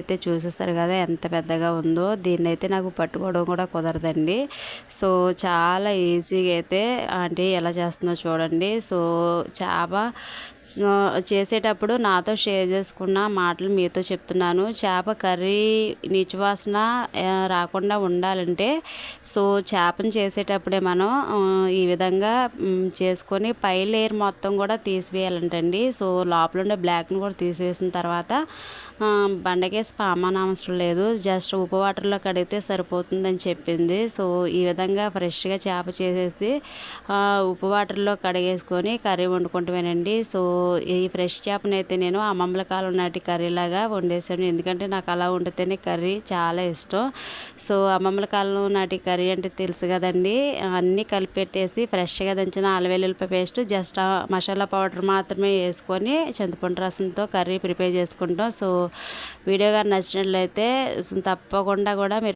అయితే చూసేస్తారు కదా ఎంత పెద్దగా ఉందో. దీన్ని అయితే నాకు పట్టుకోవడం కూడా కుదరదండి. సో చాలా ఈజీగా అయితే అంటే ఎలా చేస్తుందో చూడండి. సో చేప చేసేటప్పుడు నాతో షేర్ చేసుకున్న మాటలు మీతో చెప్తున్నాను. చేప కర్రీ నీచువాసన రాకుండా ఉండాలంటే సో చేపను చేసేటప్పుడే మనం ఈ విధంగా చేసుకొని పై లేయర్ మొత్తం కూడా తీసివేయాలంటండి. సో లోపల ఉండే బ్లాక్ని కూడా తీసివేసిన తర్వాత బండకేసి పామాన అవసరం లేదు, జస్ట్ ఉప్పు వాటర్లో కడిగితే సరిపోతుందని చెప్పింది. సో ఈ విధంగా ఫ్రెష్గా చేప చేసేసి ఉప్పు వాటర్లో కడిగేసుకొని కర్రీ వండుకుంటామేనండి. సో ఈ ఫ్రెష్ చేపనైతే నేను అమ్మమ్మల కాలం నాటి కర్రీలాగా వండేసాను, ఎందుకంటే నాకు అలా వండితేనే కర్రీ చాలా ఇష్టం. సో అమ్మమ్మల కాలం నాటి కర్రీ అంటే తెలుసు కదండి, అన్నీ కలిపెట్టేసి ఫ్రెష్గా దంచిన అల్లం వెల్లుల్లిపాయ పేస్ట్, జస్ట్ మసాలా పౌడర్ మాత్రమే వేసుకొని చింతపండు రసంతో కర్రీ ప్రిపేర్ చేసుకుంటాం. సో వీడియో కానీ నచ్చినట్లయితే తప్పకుండా కూడా మీరు